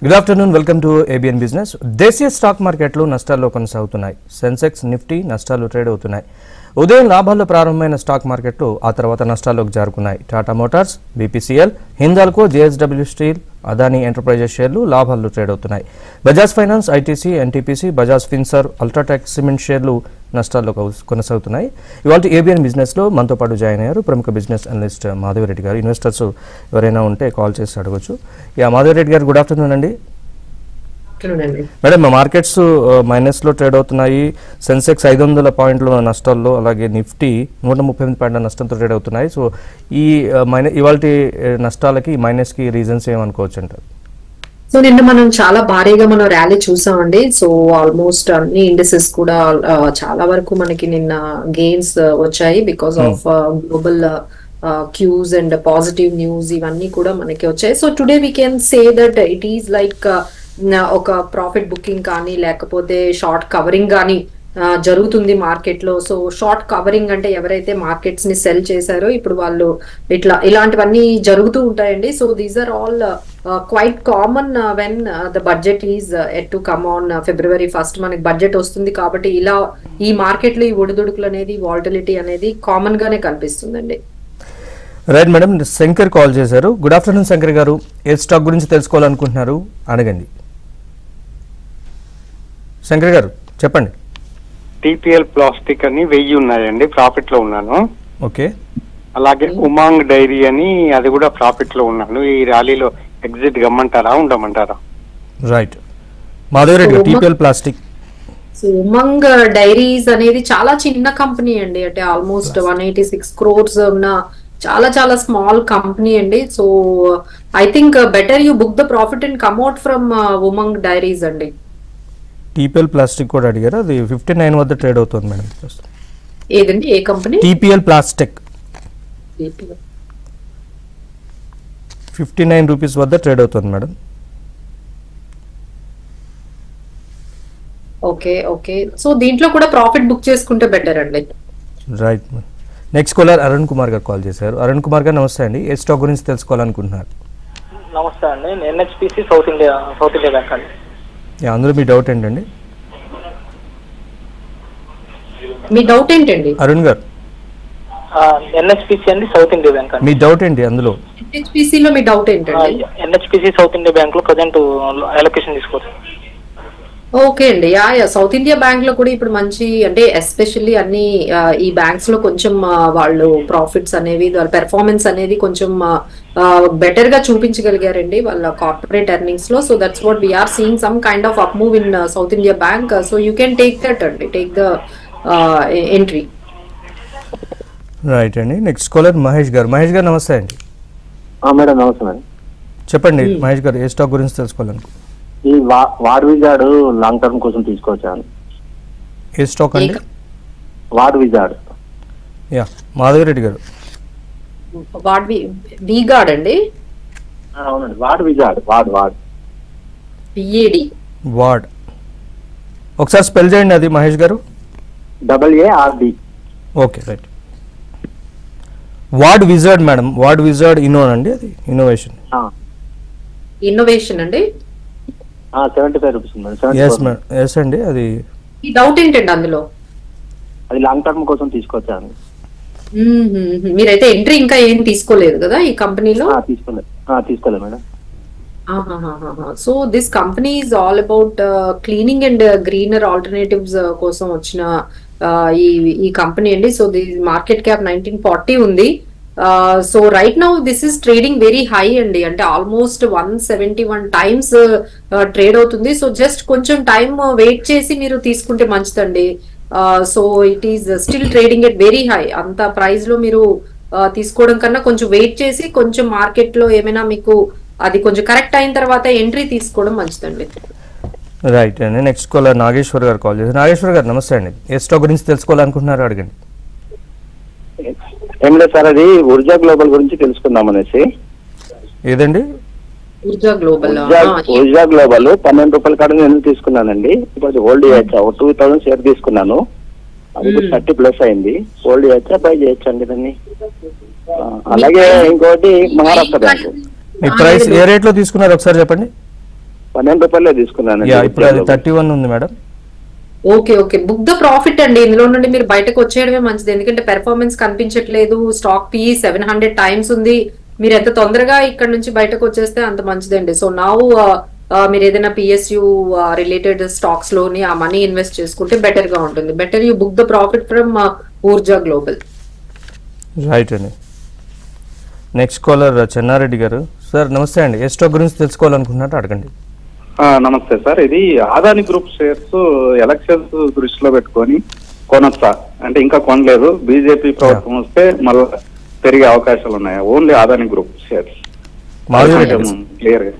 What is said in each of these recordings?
Good afternoon, welcome to ABN business. దేశీయ stock మార్కెట్లు నష్టాల్లో కొనసాగుతున్నాయి. సెన్సెక్స్, నిఫ్టీ నష్టాలు ట్రేడ్ అవుతున్నాయి. ఉదయం లాభాల్లో ప్రారంభమైన స్టాక్ మార్కెట్లు ఆ తర్వాత నష్టాల్లోకి జారుకున్నాయి. Tata motors, BPCL, Hindalco, JSW steel, Adani enterprises షేర్లు లాభాల్లో ట్రేడ్ అవుతున్నాయి. Bajaj finance, ITC, NTPC, Bajaj finserv, ultratech cement షేర్లు నష్టాల్లో కొనసాగుతున్నాయి. ఇవాళ ఏబిఎన్ బిజినెస్లో మనతో పాటు జాయిన్ అయ్యారు ప్రముఖ బిజినెస్ అనలిస్ట్ మాధవిరెడ్డి గారు. ఇన్వెస్టర్స్ ఎవరైనా ఉంటే కాల్ చేసి అడగచ్చు. మాధవిరెడ్డి గారు, గుడ్ ఆఫ్టర్నూన్ అండి. మేడం, మార్కెట్స్ మైనస్ లో ట్రేడ్ అవుతున్నాయి. సెన్సెక్స్ 500 పాయింట్ల నష్టాల్లో, అలాగే నిఫ్టీ 138 పాయింట్ల నష్టంతో ట్రేడ్ అవుతున్నాయి. సో ఈ ఇవాళ నష్టాలకి, మైనస్ కి రీజన్స్ ఏమనుకోవచ్చు అంటారు? సో నిన్న మనం చాలా భారీగా మనం ర్యాలీ చూసామండి. సో ఆల్మోస్ట్ అన్ని ఇండిసెస్ కూడా చాలా వరకు మనకి నిన్న గెయిన్స్ వచ్చాయి because of global cues and positive news ఇవన్నీ కూడా మనకి వచ్చాయి. So today we can say that it is like ఒక ప్రాఫిట్ బుకింగ్ కానీ లేకపోతే షార్ట్ కవరింగ్ కానీ జరుగుతుంది మార్కెట్ లో. సో షార్ట్ కవరింగ్ అంటే ఎవరైతే మార్కెట్స్ ని సెల్ చేశారో ఇప్పుడు వాళ్ళు ఇలాంటివన్నీ జరుగుతూ ఉంటాయండి. So these are all quite common when the budget is at to come on February 1st మనకి బడ్జెట్ వస్తుంది కాబట్టి ఇలా ఈ మార్కెట్ లో ఈ ఒడిదుడుకులు అనేది, వాలటిలిటీ అనేది కామన్ గానే కనిపిస్తుందండి. రైట్ మేడం, శంకర్ కాల్ చేశారు. గుడ్ ఆఫ్టర్నూన్ శంకర్ గారు. ఏ స్టాక్ గురించి తెలుసుకోవాలనుకుంటున్నారు అడగండి. శంకర్ గారు చెప్పండి. టీపీఎల్ ప్లాస్టిక్ అని 1000 ఉన్నాయండి, ప్రాఫిట్ లో ఉన్నాను. ఓకే. అలాగే ఉమాంగ్ డైరీ అని అది కూడా ప్రాఫిట్ లో ఉన్నాను. ఈ ర్యాలీలో ఎగ్జిట్ గమ్మంటారా, ఉండమంటారా? Right. Madhavareddy, TPL plastic. Umang dairies అనేది చాలా చిన్న కంపెనీ అండి. అంటే ఆల్మోస్ట్ 186 crores ఉన్న చాలా చాలా స్మాల్ కంపెనీ అండి. So I think better you book the profit and come out from Umang Dairies అండి. టీపీఎల్ ప్లాస్టిక్ కూడా అడిగారు, అది 59 వద్ద ట్రేడ్ అవుతుంది మేడం. ఏదండి, ఏ కంపెనీ? టీపీఎల్ ప్లాస్టిక్ 59 రూపీస్ వద్ద ట్రేడ్ అవుతుంది మేడం. Okay okay. సో దీంట్లో కూడా ప్రాఫిట్ బుక్ చేసుకుంటే బెటర్ అండి. Right. Next caller Arun Kumar గారు కాల్ చేశారు. అరుణ్ కుమార్ గారు నమస్తే అండి. ఏ స్టాక్ గురించి తెలుసుకోవాలనుకుంటున్నారు? నమస్తే అండి, ఎన్హెచ్పిసి సౌత్ ఇండియా బ్యాంక్ అండి. అందులో మీ డౌట్ ఏంటండి? మీ డౌట్ ఏంటండి అరుణ్ గారు? ఎన్హెచ్పిసి అండి, సౌత్ ఇండియా బ్యాంక్ అండి. మీ డౌట్ ఏంటి అందులో? ఎన్హెచ్పిసి లో మీ డౌట్ ఏంటండి? ఎన్హెచ్పిసి సౌత్ ఇండియా బ్యాంక్ లో ప్రజెంట్ అలొకేషన్ తీసుకోవచ్చు. ఓకే అండి. సౌత్ ఇండియా బ్యాంక్ లో కూడా ఇప్పుడు మంచి, అంటే ఎస్పెషల్లీ అన్ని ఈ బ్యాంక్స్ లో కొంచెం వాళ్ళు ప్రాఫిట్స్ అనేవి, వాళ్ళ పెర్ఫార్మెన్స్ అనేది కొంచెం బెటర్ గా చూపించగలిగారండి వాళ్ళ కార్పొరేట్ ఎర్నింగ్స్ లో. So that's what we are seeing some kind of up move in South India Bank. So you can take that అండి, టేక్ ద ఎంట్రీ. రైట్ అండి. నెక్స్ట్ కాలర్ మహేష్ గారు. మహేష్ గారు నమస్తే అండి. మేడం నమస్తే మేడం. చెప్పండి మహేష్ గారు, ఏ స్టాక్ గురించి తెలుసుకోవాలనుకో? ఈ వాడ్ విజార్డ్ లాంగ్ టర్మ్ కోసం తీసుకోవచ్చాను. ఏ స్టాక్ అండి? వాడ్ విజార్డ్. యా, మాధవిరెడ్డి గారు. వీగార్డ్ అండి. అవునండి, వాడ్ విజార్డ్. విఏడి వాడ్. ఒకసారి స్పెల్ చేయండి అది మహేష్ గారు. WARD. Okay, right. వాడ్ విజార్డ్ మేడం. వాడ్ విజార్డ్ అండి, అది ఇన్నోవేషన్ అండి. 75 రూపీస్ మేడం. ఎస్ అండి. అది ఈ డౌట్ ఏంటండి అందులో? అది లాంగ్ టర్మ్ కోసం తీసుకొచ్చాను. మీరైతే ఎంట్రీ ఇంకా ఏం తీసుకోలేదు కదా ఈ కంపెనీలో? తీసుకోలేదు madam. So this company is all about cleaning and greener alternatives కోసం వచ్చిన ఈ కంపెనీ అండి. సో ది మార్కెట్ క్యాప్ 1940 ఉంది. So right now this is trading very high అండి, అంటే ఆల్మోస్ట్ 171 times ట్రేడ్ అవుతుంది. సో జస్ట్ కొంచెం టైం వెయిట్ చేసి మీరు తీసుకుంటే మంచిదండి. So it is still trading at very high. అంత ప్రైస్ లో మీరు తీసుకోవడం కన్నా కొంచెం వెయిట్ చేసి, కొంచెం మార్కెట్ లో ఏమైనా మీకు అది కొంచెం కరెక్ట్ అయిన తర్వాత ఎంట్రీ తీసుకోవడం మంచిదండి. రైట్ అండి. నెక్స్ట్ కాలర్ నాగేశ్వర్ గారు కాల్ చేశారు. నాగేశ్వర్ గారు నమస్తే అండి. ఏ స్టాక్ గురించి తెలుసుకోవాలనుకుంటున్నారు అడగండి. ఏం లేదు సార్, అది ఊర్జా గ్లోబల్ గురించి తెలుసుకుందాం అనేసి. ఏదండి? ఊర్జా గ్లోబల్ 12 రూపాయల కాడ నేను తీసుకున్నానండి. ఇప్పుడు హోల్డ్ చేయొచ్చా? 2000 షేర్ తీసుకున్నాను, అది 30+ అయింది. హోల్డ్ చేయొచ్చా, బై చేయొచ్చా అండి దాన్ని? అలాగే ఇంకోటి మహారాష్ట్ర బ్యాంక్. మీ ప్రైస్ ఏ రేట్ లో తీసుకున్నారు ఒకసారి చెప్పండి. రూపాయలే తీసుకున్నాను. యా ఇప్పుడు అది 31 ఉంది madam. Okay okay, book the profit అండి. ఇందులో నుండి మీరు బయటకు వచ్చేయడమే మంచిది, ఎందుకంటే పెర్ఫార్మెన్స్ కనిపించట్లేదు. స్టాక్ పి 700 టైమ్స్ ఉంది. మీరు ఎంత తొందరగా ఇక్కడ నుంచి బయటకు వచ్చేస్తే అంత మంచిదండి. సో నౌ మీరు ఏదైనా పిఎస్యు రిలేటెడ్ స్టాక్స్ లోని ఆ మనీ ఇన్వెస్ట్ చేసుకుంటే బెటర్ గా ఉంటుంది. Better you book the profit from Urja global. Right అండి. నెక్స్ట్ కాలర్ చెన్నారెడ్డి గారు. సార్ నమస్తే అండి, ఏ స్టాక్ గురించి తెలుసుకోవాలనుకుంటున్నారో అడగండి. నమస్తే సార్, ఇది అదాని గ్రూప్ షేర్స్ ఎలక్షన్స్ దృష్టిలో పెట్టుకొని కొనొచ్చా అంటే ఇంకా కొనలేదు, బీజేపీ ప్రభుత్వం వస్తే మళ్ళీ పెరిగే అవకాశాలు ఉన్నాయా? Only Adani group shares clear గా.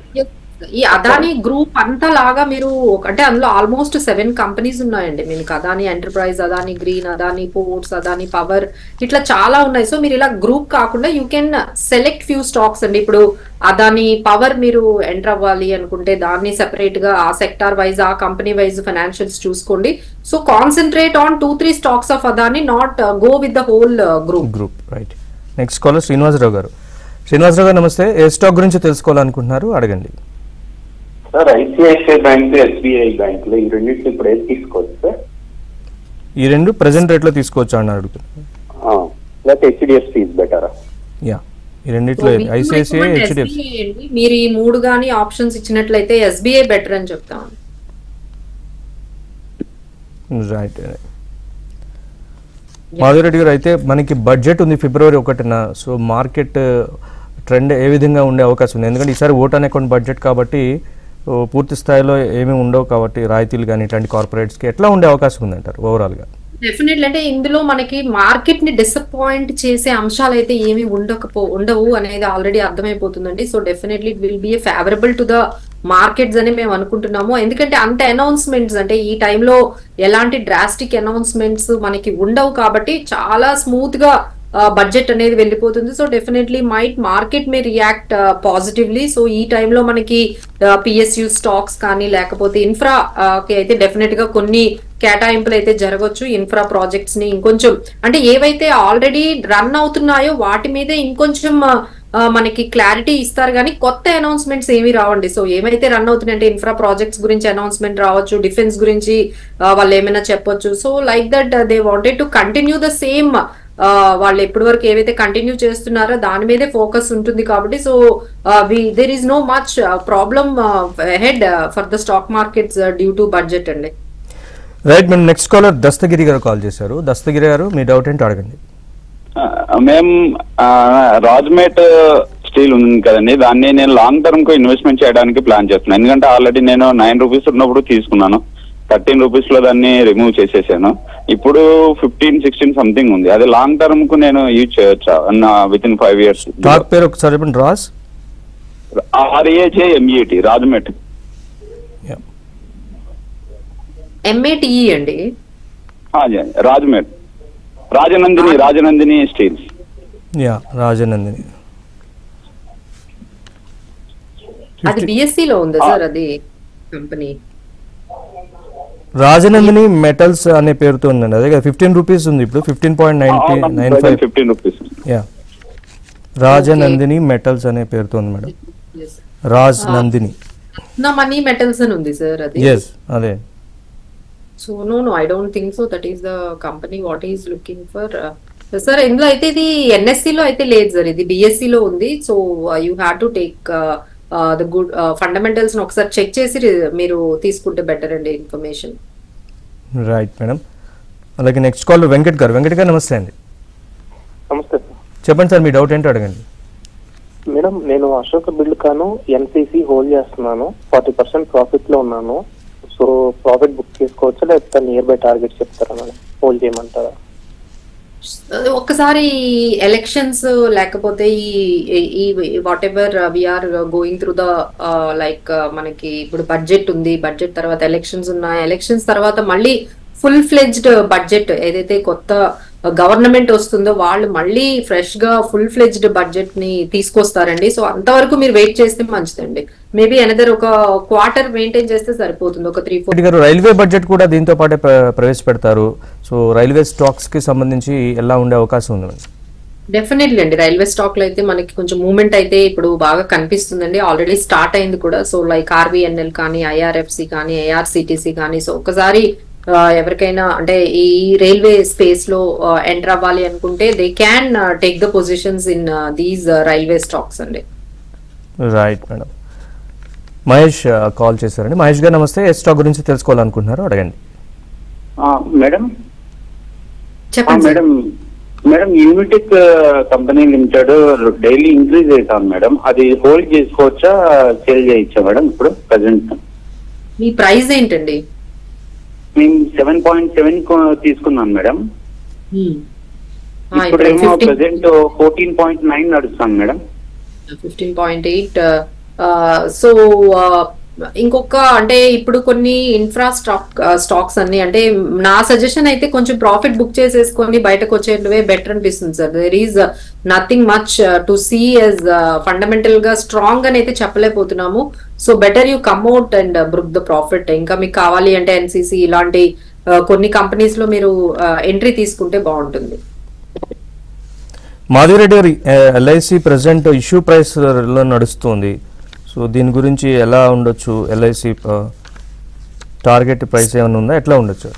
ఈ అదాని గ్రూప్ అంతా లాగా మీరు అంటే అందులో ఆల్మోస్ట్ 7 కంపెనీస్ ఉన్నాయండి. మీకు Adani enterprise, Adani green, Adani ports, Adani power, ఇట్లా చాలా ఉన్నాయి. సో మీరు ఇలా గ్రూప్ కాకుండా you can select few stocks అండి. ఇప్పుడు అదాని పవర్ మీరు ఎంటర్ అవ్వాలి అనుకుంటే దాన్ని సెపరేట్ గా ఆ సెక్టార్ వైజ్, ఆ కంపెనీ వైజ్ ఫైనాన్షియల్స్ చూసుకోండి. So concentrate on 2-3 stocks of Adani, not go with the whole group. Right. Next caller Srinivasarao గారు. శ్రీనివాసరావు గారు నమస్తే, ఏ స్టాక్ గురించి తెలుసుకోవాలనుకుంటున్నారు అడగండి. Sir ICICI bank, SBI bank లో ఈ రెండింటిని ఇప్పుడు ఏది తీసుకోవచ్చు సార్? ఈ రెండు ప్రెసెంట్ రేట్ లో తీసుకోవచ్చు అని అడుగుతున్నారు. లేకపోతే హెచ్డిఎఫ్సి ఇస్ బెటరా? యా, ఈ రెండిట్లో ఐసిఐసిఐ, హెచ్డిఎఫ్సి. మీరు ఈ 3 గానీ ఆప్షన్స్ ఇచ్చినట్లయితే ఎస్బీఐ బెటర్ అని చెప్తాను. రైట్. మాధురెడ్డి గారు, అయితే మనకి బడ్జెట్ ఉంది February 1న. సో మార్కెట్ ట్రెండ్ ఏ విధంగా ఉండే అవకాశం ఉంది? ఎందుకంటే ఈసారి ఓట్ అన్ అకౌంట్ బడ్జెట్ కాబట్టి పూర్తి స్థాయిలో ఏమీ ఉండవు కాబట్టి రాయితీలు కానీ ఇట్లాంటి కార్పొరేట్స్కి ఎట్లా ఉండే అవకాశం ఉందంటారు ఓవరాల్గా? డెఫినెట్లీ, అంటే ఇందులో మనకి మార్కెట్ ని డిసప్పాయింట్ చేసే అంశాలు అయితే ఏమి ఉండవు అనేది ఆల్రెడీ అర్థమైపోతుందండి. So definitely it will be favourable to the markets అని మేము అనుకుంటున్నాము. ఎందుకంటే అంత అనౌన్స్మెంట్స్ అంటే ఈ టైంలో ఎలాంటి డ్రాస్టిక్ అనౌన్స్మెంట్స్ మనకి ఉండవు కాబట్టి చాలా స్మూత్ గా బడ్జెట్ అనేది వెళ్ళిపోతుంది. సో డెఫినెట్లీ మార్కెట్ మే రియాక్ట్ పాజిటివ్లీ. సో ఈ టైంలో మనకి పిఎస్యు స్టాక్స్ కానీ లేకపోతే ఇన్ఫ్రా కి అయితే డెఫినెట్ గా కొన్ని కేటాయింపులు అయితే జరగవచ్చు. ఇన్ఫ్రా ప్రాజెక్ట్స్ ని ఇంకొంచెం అంటే ఏవైతే ఆల్రెడీ రన్ అవుతున్నాయో వాటి మీద ఇంకొంచెం మనకి క్లారిటీ ఇస్తారు కానీ కొత్త అనౌన్స్మెంట్స్ ఏమీ రావండి. సో ఏమైతే రన్ అవుతున్నాయంటే ఇన్ఫ్రా ప్రాజెక్ట్స్ గురించి అనౌన్స్మెంట్ రావచ్చు, డిఫెన్స్ గురించి వాళ్ళు ఏమైనా చెప్పొచ్చు. So like that they wanted to continue the same, వాళ్ళు ఎప్పటి వరకు ఏవైతే కంటిన్యూ చేస్తున్నారో దాని మీదే ఫోకస్ ఉంటుంది కాబట్టి so there is no much problem head for the stock markets due to budget అండి. రైట్. మేము నెక్స్ట్ కాలర్ దస్తగిరి గారు కాల్ చేశారు. దస్తగిరి గారు మీ డౌట్ ఏంటో అడగండి. మేము రాజ్మేట్ స్టీల్ ఉంది కదండి, దాన్ని నేను లాంగ్ టర్మ్ కు ఇన్వెస్ట్మెంట్ చేయడానికి ప్లాన్ చేస్తున్నాను. ఎందుకంటే ఆల్రెడీ నేను 9 రూపీస్ ఉన్నప్పుడు తీసుకున్నాను, 13 రూపీస్ లో దాన్ని రిమూవ్ చేసేసాను. ఇప్పుడు 15-16 సంథింగ్ ఉంది. అది లాంగ్ టర్మ్ కు నేను యూజ్ చేయొచ్చా విత్ ఇన్ 5 years? స్టాక్ పేరు ఒకసారి చెప్పండి. RAJMET, రాజ్మేట్. MATE అండి. రాజ్మేట్, రాజనందిని స్టీల్స్. యా, రాజనందిని. అది BSE లో ఉంది సార్, అది కంపెనీ. రాజనందిని మెటల్స్ అనే పేరుతో ఉందండి. అదే 15 రూపీస్ ఉంది ఇప్పుడు, 15.95. యా, రాజనందిని మెటల్స్ అనే పేరుతో ఉంది మేడం. రాజ్ నందిని నా మనీ మెటల్స్ అని ఉంది సార్ అది. ఎస్, అదే. So no I don't think so that is the company what is looking for sir. ఇందులో అయితే ఇది NSE లో అయితే లేదు సార్, ఇది BSE లో ఉంది. So you have to take the good fundamentals ఒకసారి చెక్ చేసి మీరు తీసుకుంటే బెటర్ అండి ఇన్ఫర్మేషన్. Right madam. అలాగే నెక్స్ట్ కాల్ వెంకట్ గారు. వెంకట్ గారు నమస్తే అండి. నమస్తే సార్. చెప్పండి సార్, మీ డౌట్ ఏంటో అడగండి. మేడం, నేను అశోక బిల్డ్కాను NCC హోల్డ్ చేస్తున్నాను, 40% ప్రాఫిట్ లో ఉన్నాను. సో ప్రాఫిట్ బుక్ చేసుకోవచ్చా లేకపోతే నియర్ బై టార్గెట్ చెప్తారా మేడం, హోల్డ్ చేయమంటారా? ఒక్కసారి ఎలక్షన్స్ లేకపోతే ఈ whatever we are going through the like మనకి ఇప్పుడు బడ్జెట్ ఉంది, బడ్జెట్ తర్వాత ఎలక్షన్స్ ఉన్నాయి, ఎలక్షన్స్ తర్వాత మళ్ళీ ఫుల్ ఫ్లెడ్జ్డ్ బడ్జెట్ ఏదైతే కొత్త గవర్నమెంట్ వస్తుందో వాళ్ళు మళ్ళీ ఫ్రెష్ గా ఫుల్ ఫ్లెడ్జ్డ్ బడ్జెట్ ని తీసుకొస్తారండి. సో అంతవరకు మీరు వెయిట్ చేస్తే మంచిదండి. మేబీ అనదర్ ఒక క్వార్టర్ మెయింటైన్ చేస్తే సరిపోతుంది, ఒక 3-4. గారు, రైల్వే బడ్జెట్ కూడా దీంతో పాటే ప్రవేశపెడతారు. సో రైల్వే స్టాక్స్ కి సంబంధించి ఎలా ఉండే అవకాశం ఉంది? డెఫినెట్లీ అండి, రైల్వే స్టాక్ లో అయితే మనకి కొంచెం మూవ్మెంట్ అయితే ఇప్పుడు బాగా కనిపిస్తుందండి. ఆల్రెడీ స్టార్ట్ అయింది కూడా. సో లైక్ ఆర్బిఎన్ఎల్ కానీ, ఐఆర్ఎఫ్సి కానీ, ఐఆర్సిటిసి కానీ, సో ఒకసారి ఎవరికైనా అంటే ఈ రైల్వే స్పేస్ లో ఎంటర్ అవ్వాలి అనుకుంటే they can take the positions in these railway stocks అండి. Right madam. మహేష్ కాల్ చేశారండి. మహేష్ గారు నమస్తే. ఏ స్టాక్ గురించి తెలుసుకోవాలనుకుంటున్నారో అడగండి. మేడం చెప్పండి sir. Madam madam Unitech company limited daily increase అవుతాను మేడం. అది హోల్డ్ చేసుకోవచ్చా, సేల్ చేయొచ్చా మేడం? ఇప్పుడు ప్రజెంట్ మీ ప్రైస్ ఏంటండి? మేము 7.7 తీసుకున్నాం మేడం. ఇప్పుడు ఏమో ప్రజెంట్ 14.9 నడుస్తాను మేడం. 15.8. సో ఇంకొక అంటే ఇప్పుడు కొన్ని ఇన్ఫ్రా స్టాక్స్ అన్ని అంటే నా సజెషన్ అయితే కొంచెం ప్రాఫిట్ బుక్ చేసేసుకొని బయటకు వచ్చేటివే బెటర్ అనిపిస్తుంది sir. There is nothing much to see as fundamental గా స్ట్రాంగ్ అని అయితే చెప్పలేకపోతున్నాము. So better you come out and book the profit. ఇంకా మీకు కావాలి అంటే ఎన్సిసి ఇలాంటి కొన్ని కంపెనీస్ లో మీరు ఎంట్రీ తీసుకుంటే బాగుంటుంది. మాధవిరెడ్డి గారు, ఎల్ఐసి ప్రెసెంట్ ఇష్యూ ప్రైస్ లో నడుస్తుంది. సో దీని గురించి ఎలా ఉండొచ్చు? ఎల్ఐసి టార్గెట్ ప్రైస్ ఏమైనా ఉందా? ఎట్లా ఉండొచ్చు?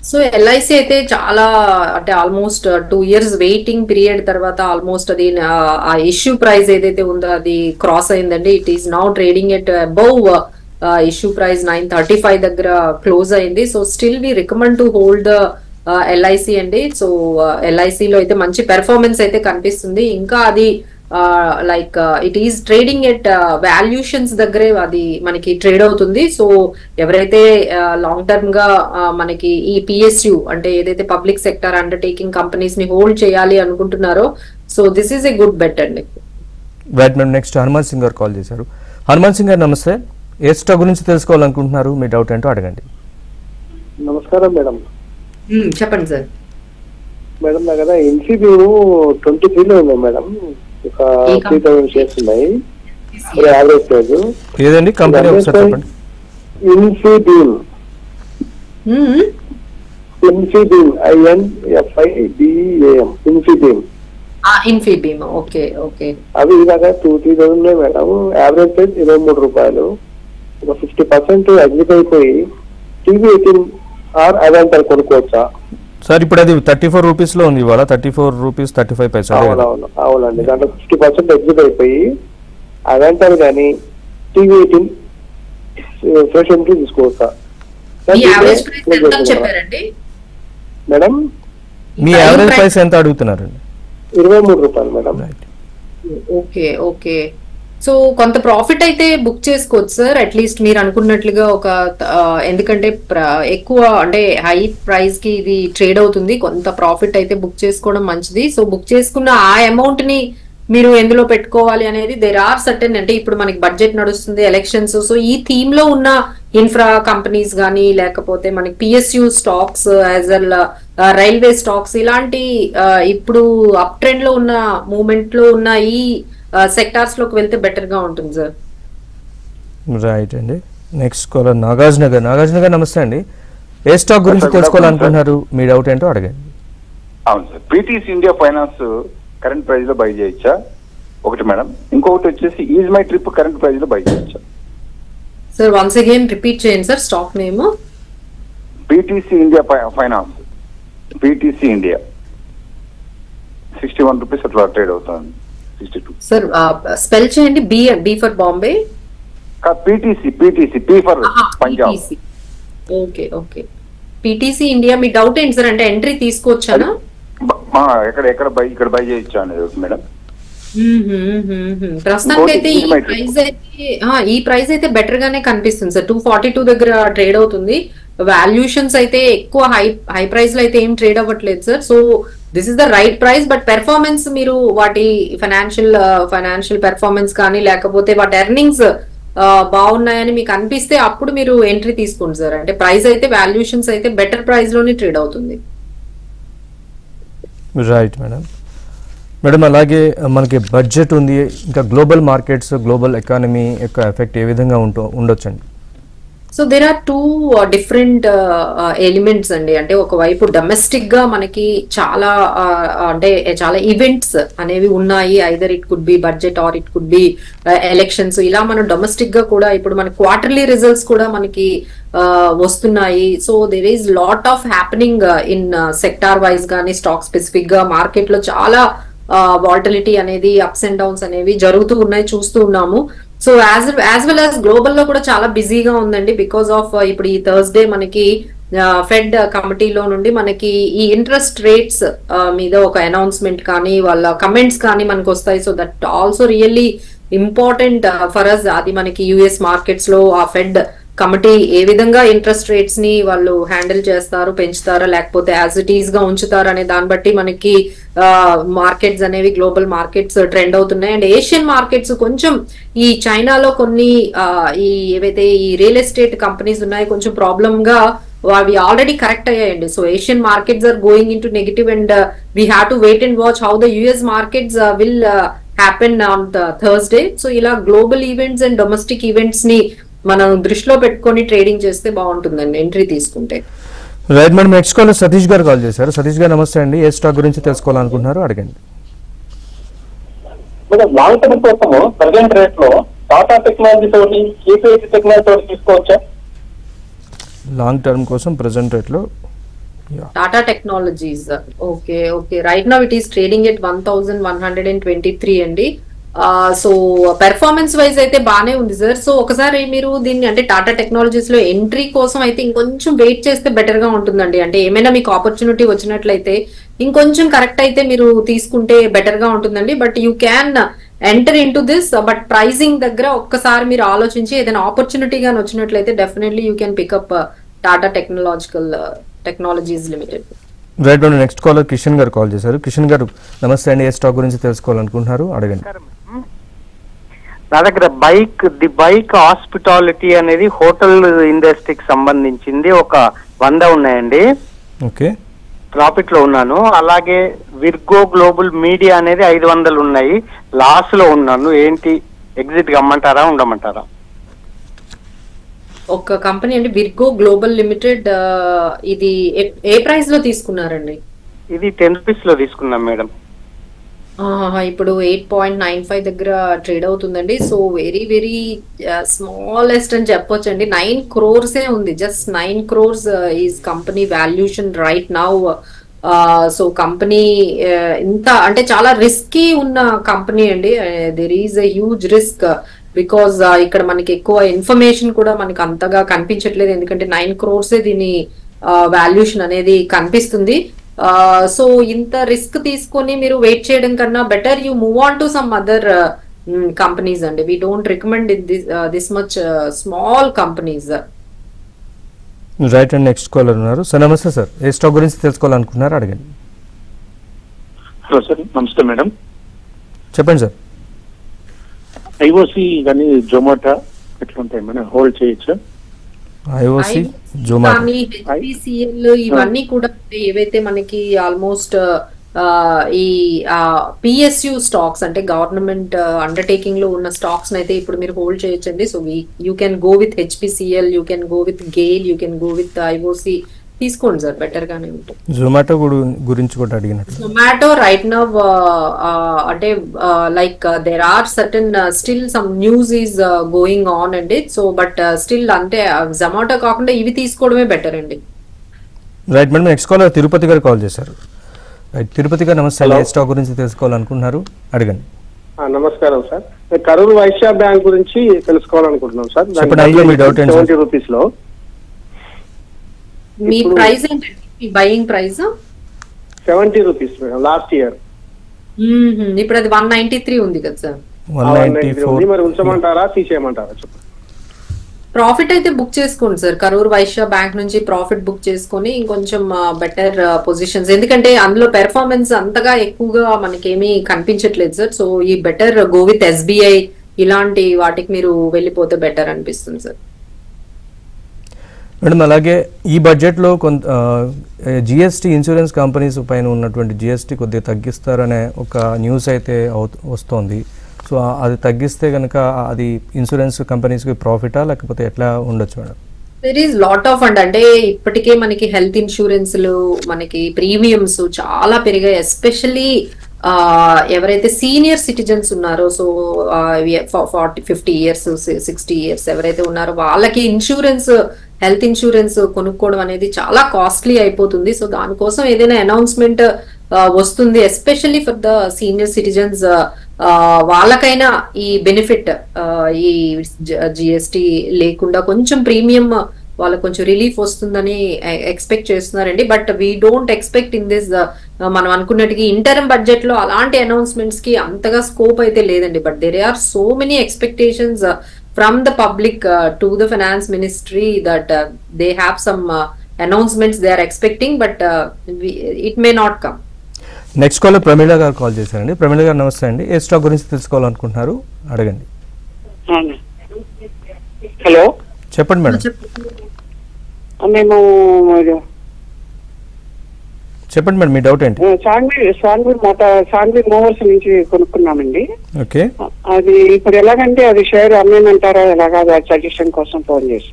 సో ఎల్ఐసి అయితే చాలా అంటే ఆల్మోస్ట్ 2 years వెయిటింగ్ పీరియడ్ తర్వాత ఆల్మోస్ట్ అది ఆ ఇష్యూ ప్రైస్ ఏదైతే ఉందో అది క్రాస్ అయిందండి. It is now trading at above issue price 935 దగ్గర క్లోజ్ అయింది. So still we recommend to hold the LIC అండి. సో ఎల్ఐసిలో అయితే మంచి పెర్ఫార్మెన్స్ అయితే కనిపిస్తుంది. ఇంకా అది like it is trading at valuations దగ్గరే అది మనకి ట్రేడ్ అవుతుంది. సో ఎవరైతే లాంగ్ టర్మ్ గా మనకి ఈ పిఎస్యు అంటే ఏదైతే పబ్లిక్ సెక్టర్ అండర్టేకింగ్ కంపెనీస్ ని హోల్డ్ చేయాలి అనుకుంటున్నారో so this is a good bet అండి. Right madam. Next Hanuman Singh garu call చేశారు. హనుమాన్ సింగ్ గారు నమస్తే. ఏ స్టాక్ గురించి తెలుసుకోవాలనుకుంటున్నారు? మీ డౌట్ ఏంటో అడగండి. నమస్కారం మేడం. చెప్పండి సార్. మేడం నా కదా ఎన్సీబీ 23లో ఉంది మేడం. ఒక 3000 షేర్స్ ఉన్నాయి. యావరేజ్ ప్రైస్ ఏదండి కంపెనీ ఒకసారి చెప్పండి. Infibeam INFIBEAM Infibeam. Okay okay. అవి ఇలాగా 2-3,000 ఉన్నాయి మేడం. యావరేజ్ ప్రైస్ 23 రూపాయలు. ఒక 50% ఎగ్జిట్ అయిపోయి TV18 అదంతా కొనుక్కోవచ్చా సార్? ఇప్పుడు అది 34 రూపీస్ లో ఉంది ఇవాళ. 34 రూపీస్ 35 పైసలు. అవునండి. దాంట్లో 50% ఎగ్జిట్ అయిపోయి అదంటారు కానీ TV18 ఫ్రెష్ ఎంట్రీ తీసుకోవచ్చా మేడం? మీ యావరేజ్ ప్రైస్ ఎంత అడుగుతున్నారండి? 23 రూపాయలు మేడం. Okay okay. సో కొంత ప్రాఫిట్ అయితే బుక్ చేసుకోవచ్చు సార్. అట్లీస్ట్ మీరు అనుకున్నట్లుగా ఒక ఎందుకంటే ఎక్కువ అంటే హై ప్రైస్ కి ఇది ట్రేడ్ అవుతుంది. కొంత ప్రాఫిట్ అయితే బుక్ చేసుకోవడం మంచిది. సో బుక్ చేసుకున్న ఆ అమౌంట్ ని మీరు ఎందులో పెట్టుకోవాలి అనేది దేర్ ఆర్ సర్టెన్ అంటే ఇప్పుడు మనకి బడ్జెట్ నడుస్తుంది, ఎలక్షన్స్. సో ఈ థీమ్ లో ఉన్న ఇన్ఫ్రా కంపెనీస్ కానీ లేకపోతే మనకి PSU stocks as well railway stocks ఇలాంటి ఇప్పుడు అప్ ట్రెండ్ లో ఉన్న మూవ్మెంట్ లో ఉన్న ఈ సెక్టార్స్ లోకి వెళ్తే బెటర్ గా ఉంటుంది సార్. రైట్ అండి. నెక్స్ట్ కాలర్ నాగార్జున గారు. నాగార్జున గారు నమస్తే అండి. ఏ స్టాక్ గురించి తెలుసుకోవాలనుకుంటున్నారు? మీ డౌట్ ఏంటో అడగండి. అవును sir. PTC India finance current price లో బై చేయొచ్చా ఒకటి మేడం. ఇంకొకటి వచ్చేసి ease my trip current price లో బై చేయొచ్చా సార్? వన్స్ అగైన్ రిపీట్ చేయండి sir stock name. PTC India finance. PTC India 61 rupees అట్లా ట్రేడ్ అవుతుంది. 62 సార్ స్పెల్ చేయండి. B for Bombay. PTC P for Punjab. Okay okay. PTC India. మీ doubt ఏంటి sir? అంటే entry తీసుకోవచ్చానా? ఇక్కడ బై చేయొచ్చా అనేది మేడం. ప్రస్తుతానికి అయితే ఈ ప్రైస్ అయితే బెటర్ గానే కనిపిస్తుంది సార్. 242 దగ్గర ట్రేడ్ అవుతుంది. వాల్యూషన్స్ అయితే ఎక్కువ హై ప్రైస్ లో అయితే ఏం ట్రేడ్ అవ్వట్లేదు sir. So this is the right price. But performance మీరు వాటి ఫైనాన్షియల్ పెర్ఫార్మెన్స్ కానీ లేకపోతే వాటి ఎర్నింగ్స్ బాగున్నాయని మీకు అనిపిస్తే అప్పుడు మీరు ఎంట్రీ తీసుకోండి సార్. అంటే ప్రైస్ అయితే వాల్యూషన్స్ అయితే బెటర్ ప్రైస్ లోనే ట్రేడ్ అవుతుంది. Right madam. మేడం అలాగే మనకి బడ్జెట్ ఉంది, ఇంకా గ్లోబల్ మార్కెట్స్, గ్లోబల్ ఎకానమీ యొక్క ఎఫెక్ట్ ఏ విధంగా ఉండొచ్చండి? So there are two different elements అండి. అంటే ఒకవైపు డొమెస్టిక్ గా మనకి చాలా అంటే చాలా ఈవెంట్స్ అనేవి ఉన్నాయి. Either it could be budget or it could be elections. ఇలా మనం డొమెస్టిక్ గా కూడా ఇప్పుడు మన క్వార్టర్లీ రిజల్ట్స్ కూడా మనకి వస్తున్నాయి. So there is lot of happening in sector wise గానీ స్టాక్ స్పెసిఫిక్ గా మార్కెట్ లో చాలా వాలటిలిటీ అనేది అప్స్ అండ్ డౌన్స్ అనేవి జరుగుతూ ఉన్నాయి, చూస్తూ ఉన్నాము. So as well as global లో కూడా చాలా బిజీగా ఉందండి. బికాస్ ఆఫ్ ఇప్పుడు ఈ థర్స్డే మనకి ఫెడ్ కమిటీలో నుండి మనకి ఈ ఇంట్రెస్ట్ రేట్స్ మీద ఒక అనౌన్స్మెంట్ కానీ వాళ్ళ కమెంట్స్ కానీ మనకు వస్తాయి. So that also really important for us. అది మనకి యుఎస్ మార్కెట్స్ లో ఆ ఫెడ్ కమిటీ ఏ విధంగా ఇంట్రెస్ట్ రేట్స్ ని వాళ్ళు హ్యాండిల్ చేస్తారు, పెంచుతారా లేకపోతే యాజ్ ఇట్ ఈస్ గా ఉంచుతారా అనే దాన్ని బట్టి మనకి మార్కెట్స్ అనేవి గ్లోబల్ మార్కెట్స్ ట్రెండ్ అవుతున్నాయి. అండ్ ఏషియన్ మార్కెట్స్ కొంచెం ఈ చైనాలో కొన్ని ఈ ఏవైతే ఈ రియల్ ఎస్టేట్ కంపెనీస్ ఉన్నాయి కొంచెం ప్రాబ్లమ్ గా అవి ఆల్రెడీ కరెక్ట్ అయ్యాయండి. So Asian markets are going into negative and we have to wait and watch how the US markets will happen on the Thursday. So ఇలా global events and domestic events ని మనం దృష్టిలో పెట్టుకొని trading చేస్తే బాగుంటుందండి entry తీసుకుంటే. Right madam, next call Satish garu call చేశారు. సతీష్ గారు నమస్తే అండి. ఏ స్టాక్ గురించి తెలుసుకోవాలనుకుంటున్నారు అడగండి. లాంగ్ టర్మ్ కోసము ప్రజెంట్ రేట్ లో టాటా టెక్నాలజీ తోటి కేపీఐటీ టెక్నాలజీ తోటి తీసుకోవచ్చా? లాంగ్ టర్మ్ కోసం ప్రెసెంట్ రేట్ లో Tata technologies okay. Right now it is trading at 1123 అండి. సో పెర్ఫార్మెన్స్ వైజ్ అయితే బానే ఉంది సార్. సో ఒకసారి మీరు దీన్ని అంటే టాటా టెక్నాలజీస్ లో ఎంట్రీ కోసం అయితే ఇంకొంచెం వెయిట్ చేస్తే బెటర్ గా ఉంటుందండి. అంటే ఏమైనా మీకు ఆపర్చునిటీ వచ్చినట్లయితే ఇంకొంచెం కరెక్ట్ అయితే మీరు తీసుకుంటే బెటర్ గా ఉంటుందండి. But you can enter in to this. But pricing దగ్గర ఒక్కసారి మీరు ఆలోచించి ఏదైనా ఆపర్చునిటీ గాని వచ్చినట్లయితే definitely you can pick up Tata technologies limited. Right madam, next caller Kishan గారు కాల్ చేశారు. కిషన్ గారు నమస్తే అండి. ఏ స్టాక్ గురించి తెలుసుకోవాలనుకుంటున్నారు అడగండి. నా దగ్గర ది బైక్ హాస్పిటాలిటీ అనేది హోటల్ ఇండస్ట్రీకి సంబంధించింది ఒక 100 ఉన్నాయండి. ఓకే, ప్రాఫిట్ లో ఉన్నాను. అలాగే విర్గో గ్లోబల్ మీడియా అనేది 500 ఉన్నాయి, లాస్ లో ఉన్నాను. ఏంటి ఎగ్జిట్ కమ్మంటారా ఉండమంటారా? ఒక కంపెనీ అంటే విర్గో గ్లోబల్ లిమిటెడ్, ఇది ఏ ప్రైస్ లో తీసుకున్నారండి? ఇది 10 రూపీస్ లో తీసుకున్నాం మేడం. ఇప్పుడు 8.95 దగ్గర ట్రేడ్ అవుతుందండి. సో వెరీ వెరీ స్మాలెస్ట్ అని చెప్పొచ్చండి. 9 crores ఉంది. Just 9 crores is company valuation right now. So company ఇంత అంటే చాలా రిస్కీ ఉన్న కంపెనీ అండి. There is a huge risk because ఇక్కడ మనకి ఎక్కువ ఇన్ఫర్మేషన్ కూడా మనకి అంతగా కనిపించట్లేదు. ఎందుకంటే 9 crores దీని వాల్యూషన్ అనేది కనిపిస్తుంది. సో ఇంత రిస్క్ తీసుకొని మీరు వెయిట్ చేయడం కన్నా better you move on to some other companies అండి. We don't recommend in this much small companies. Right and next caller ఉన్నారు. సార్ నమస్తే సార్. ఏ స్టాక్ గురించి తెలుసుకోవాలనుకుంటున్నారు అడగండి. హలో సార్, నమస్తే మేడం. చెప్పండి సార్. ఐఓసి కానీ జొమాటో ఎట్లుంటాయి మేడం, హోల్డ్ చేయొచ్చు? ఐఓసి జొమాటో హెచ్పిసిఎల్ ఇవన్నీ కూడా ఏవైతే మనకి ఆల్మోస్ట్ ఈ పిఎస్యు స్టాక్స్ అంటే గవర్నమెంట్ అండర్టేకింగ్ లో ఉన్న స్టాక్స్ అయితే ఇప్పుడు మీరు హోల్డ్ చేయొచ్చండి. So you can go with HPCL, you can go with GAIL, you can go with IOC. తీసుకోండి సార్, బెటర్ గానే ఉంటుంది. జొమాటో గురించి కూడా అడిగినట్టు. జొమాటో రైట్ నౌ అంటే like there are certain still some news is going on అండి. So but still అంటే జొమాటో కాకుండా ఇవి తీసుకోవడమే బెటర్ అండి. Right madam, next call Tirupati గారు కాల్ చేశారు. రైట్, తిరుపతి గారు నమస్తే. ఏ స్టాక్ గురించి తెలుసుకోవాలనుకుంటున్నారు అడగండి. నమస్కారం సార్. కరూర్ వైశ్య బ్యాంక్ గురించి తెలుసుకోవాలనుకుంటున్నాం సార్. చెప్పండి, మీ డౌట్ ఏంటి? 70 రూపీస్ లో మీ ప్రైస్ ఏంటండి? మీ buying price 70 rupees madam. Last year ఇప్పుడు అది 193 ఉంది కదా సార్. 194 మరి ఉంచమంటారా తీసేయమంటారా? చెప్పండి. ప్రాఫిట్ అయితే బుక్ చేసుకోండి సార్. కరూర్ వైశ్య బ్యాంక్ నుంచి ప్రాఫిట్ బుక్ చేసుకొని ఇంకొంచెం బెటర్ పొజిషన్స్, ఎందుకంటే అందులో పెర్ఫార్మెన్స్ అంతగా ఎక్కువగా మనకేమీ కనిపించట్లేదు సార్. సో ఈ బెటర్ గో విత్ ఎస్బీఐ ఇలాంటి వాటికి మీరు వెళ్ళిపోతే బెటర్ అనిపిస్తుంది సార్. మేడం, అలాగే ఈ బడ్జెట్లో కొంత జిఎస్టీ ఇన్సూరెన్స్ కంపెనీస్ పైన ఉన్నటువంటి జిఎస్టీ కొద్దిగా తగ్గిస్తారనే ఒక న్యూస్ అయితే వస్తోంది. సో అది తగ్గిస్తే కనుక అది ఇన్సూరెన్స్ కంపెనీస్కి ప్రాఫిటా లేకపోతే ఎట్లా ఉండొచ్చు madam? There is lot of అంటే ఇప్పటికే మనకి హెల్త్ ఇన్సూరెన్స్లు మనకి ప్రీమియమ్స్ చాలా పెరిగాయి. ఎస్పెషల్లీ ఎవరైతే సీనియర్ సిటిజన్స్ ఉన్నారో, సో 50 ఇయర్స్ 60 ఇయర్స్ ఎవరైతే ఉన్నారో వాళ్ళకి హెల్త్ ఇన్సూరెన్స్ కొనుక్కోవడం అనేది చాలా కాస్ట్లీ అయిపోతుంది. సో దానికోసం ఏదైనా అనౌన్స్మెంట్ వస్తుంది, especially for the senior citizens, వాళ్ళకైనా ఈ బెనిఫిట్, ఈ జిఎస్టి లేకుండా కొంచెం ప్రీమియం వాళ్ళకి కొంచెం రిలీఫ్ వస్తుందని ఎక్స్పెక్ట్ చేస్తున్నారండి. But we don't expect in this, మనం అనుకున్నట్టుగా ఇంటర్మ్ బడ్జెట్ లో అలాంటి అనౌన్స్మెంట్స్ కి అంతగా స్కోప్ అయితే లేదండి. But there are so many expectations from the public to the finance ministry that they have some announcements they are expecting, but it may not come. Next call Pramila గారు call చేశారండి. ప్రమీళ గారు నమస్తే అండి. ఏ stock గురించి తెలుసుకోవాలనుకుంటున్నారు అడగండి. హలో, చెప్పండి madam. మేము చెప్పండి మేడం, మీ డౌట్ ఏంటి? సాన్వి మూవర్స్ నుంచి కొనుక్కున్నామండి. ఓకే, అది ఇప్పుడు ఎలాగంటే అది షేర్ అమ్మేమంటారా ఎలాగా? సజెషన్ కోసం ఫోన్ చేసి.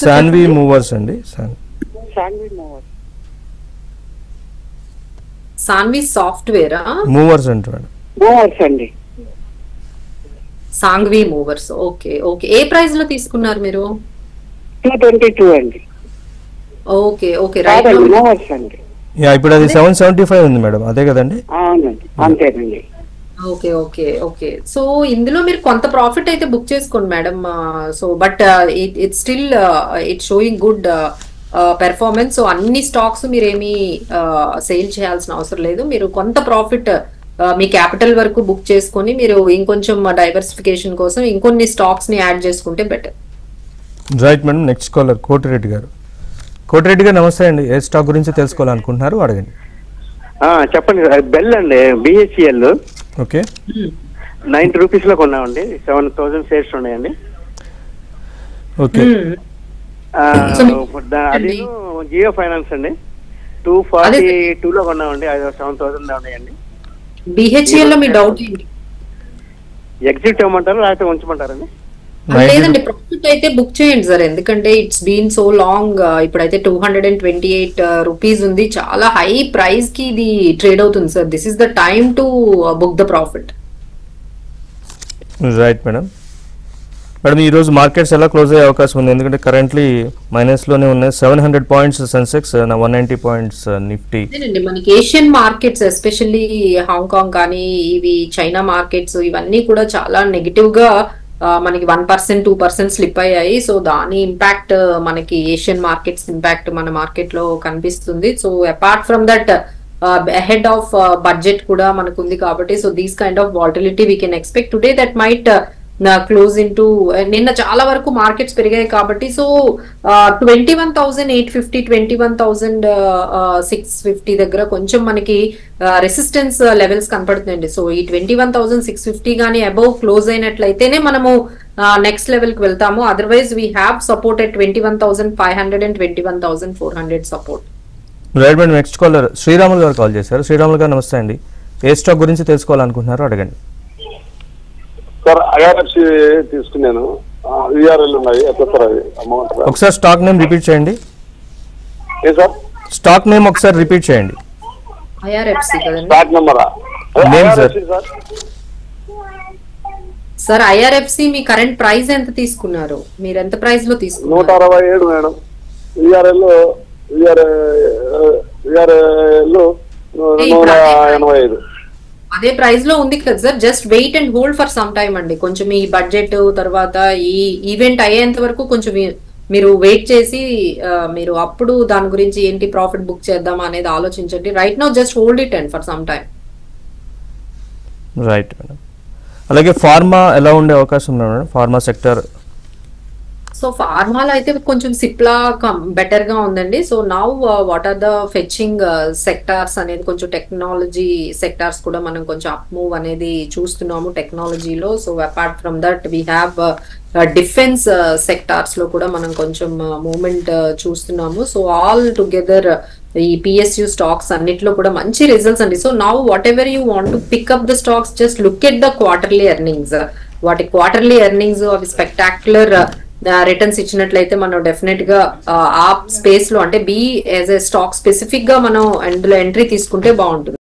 సాన్వి మూవర్స్ అండి. Sanghvi movers, Sanghvi software movers అంటారు. మూవర్స్ అండి. సాంగ్వి మూవర్స్. Okay okay. ఏ ప్రైస్ లో తీసుకున్నారు మీరు? 222 అండి. Okay okay. మూవర్స్ అండి. ఇప్పుడు అది 775 ఉంది మేడం, అదే కదండి? అవునండి, అంతేనండి. Okay okay okay. సో ఇందులో మీరు కొంత ప్రాఫిట్ అయితే బుక్ చేసుకోండి madam. So but it still it sowing good performance. So అన్ని స్టాక్స్ మీరేమీ సేల్ చేయాల్సిన అవసరం లేదు. మీరు కొంత ప్రాఫిట్ మీ క్యాపిటల్ వరకు బుక్ చేసుకొని మీరు ఇంకొంచెం డైవర్సిఫికేషన్ కోసం ఇంకొన్ని స్టాక్స్ ని యాడ్ చేసుకుంటే better. Right madam. Next caller Kotireddy గారు. కోటిరెడ్డి గారు నమస్తే అండి. ఏ స్టాక్ గురించి తెలుసుకోవాలనుకుంటున్నారు అడగండి. చెప్పండి. బెల్ అండి, బిహెచ్ఎల్. ఓకే, 90 రూపీస్ లో కొన్నామండి. 7,000 షేర్స్ ఉన్నాయండి. ఓకే. అది జియో ఫైనాన్స్ అండి, 242 లో కొన్నామండి. 7,000 ఉన్నాయండి. బిహెచ్ఎల్ లో మీ డౌట్ ఏంటి? ఎగ్జిట్ ఇవ్వమంటారా లేకపోతే ఉంచమంటారండి? లేదండి, ప్రాఫిట్ అయితే బుక్ చేయండి సార్. ఎందుకంటే ఇట్స్ బీన్ సో లాంగ్. ఇప్పుడైతే 228 రూపీస్ ఉంది. చాలా హై ప్రైస్ కి ఇది ట్రేడ్ అవుతుంది sir. This is the time to book the profit. Right madam. Madam, ఈ రోజు మార్కెట్స్ ఎలా క్లోజ్ అయ్యే అవకాశం ఉంది? ఎందుకంటే కరెంట్లీ మైనస్ లోనే ఉన్నాయి. 700 పాయింట్స్ సెన్సెక్స్, 190 పాయింట్స్ నిఫ్టీ. మనకి ఏషియన్ మార్కెట్స్ ఎస్పెషల్లీ హాంకాంగ్ కానీ ఇవి చైనా మార్కెట్స్ ఇవన్నీ కూడా చాలా నెగిటివ్ గా మనకి 1% 2% స్లిప్ అయ్యాయి. సో దాని ఇంపాక్ట్ మనకి ఏషియన్ మార్కెట్స్ ఇంపాక్ట్ మన మార్కెట్ లో కనిపిస్తుంది. So apart from that ahead of budget కూడా మనకు ఉంది కాబట్టి so these kind of volatility we can expect today that might close into. నిన్న చాలా వరకు మార్కెట్స్ పెరిగాయి కాబట్టి సో 21,850 21,650 దగ్గర కొంచెం మనకి రెసిస్టెన్స్ లెవెల్స్ కనపడుతుందండి. సో ఈ 21,650 గానీ అబౌవ్ క్లోజ్ అయినట్లయితేనే మనము నెక్స్ట్ లెవెల్ కి వెళ్తాము. Otherwise we have support at 21,500 and 21,400 support. Right madam. Next caller Sriramulu గారు కాల్ చేశారు. శ్రీరాములు గారు నమస్తే అండి. ఏ స్టాక్ గురించి తెలుసుకోవాలనుకుంటున్నారో అడగండి. సార్, ఐఆర్ఎఫ్సి తీసుకున్నాను. విఆర్ఎల్ ఉన్నాయి. అమౌంట్ ఒకసారి స్టాక్ నేమ్ రిపీట్ చేయండి. ఏ సార్? స్టాక్ నేమ్ ఒకసారి రిపీట్ చేయండి. ఐఆర్ఎఫ్సి కదండి. స్టాక్ నెంబరా? Name sir. సార్ ఐఆర్ఎఫ్సి మీ కరెంట్ ప్రైస్ ఎంత తీసుకున్నారు? మీరు ఎంత ప్రైస్ లో తీసుకున్నారు? 167 మేడం. విఆర్ఎల్ 285. అదే ప్రైస్ లో ఉంది కదా sir. Just wait and hold for some time అండి. కొంచెం ఈ బడ్జెట్ తర్వాత ఈ ఈవెంట్ అయ్యేంత వరకు కొంచెం మీరు వెయిట్ చేసి మీరు అప్పుడు దాని గురించి ఏంటి ప్రాఫిట్ బుక్ చేద్దామా అనేది ఆలోచించండి. Right now just hold it and for some time. Right madam. అలాగే ఫార్మా ఎలా ఉండే అవకాశం ఉంది మేడం? Pharma sector. సో ఫార్మాలో అయితే కొంచెం సిప్లా బెటర్ గా ఉందండి. So now what are the fetching sectors అనేది కొంచెం టెక్నాలజీ సెక్టార్స్ కూడా మనం కొంచెం అప్ మూవ్ అనేది చూస్తున్నాము టెక్నాలజీలో. So apart from that we have defence sectors లో కూడా మనం కొంచెం మూవ్మెంట్ చూస్తున్నాము. సో ఆల్ టుగెదర్ ఈ పిఎస్యు స్టాక్స్ అన్నిట్లో కూడా మంచి రిజల్ట్స్ అండి. So now whatever you want to pick up the stocks just look at the quarterly earnings. వాటి క్వార్టర్లీ ఎర్నింగ్స్ అవి స్పెక్టాక్యులర్ రిటర్న్స్ ఇచ్చినట్లయితే మనం డెఫినెట్ గా ఆ స్పేస్ లో అంటే be as a stock specific గా మనం అందులో ఎంట్రీ తీసుకుంటే బాగుంటుంది.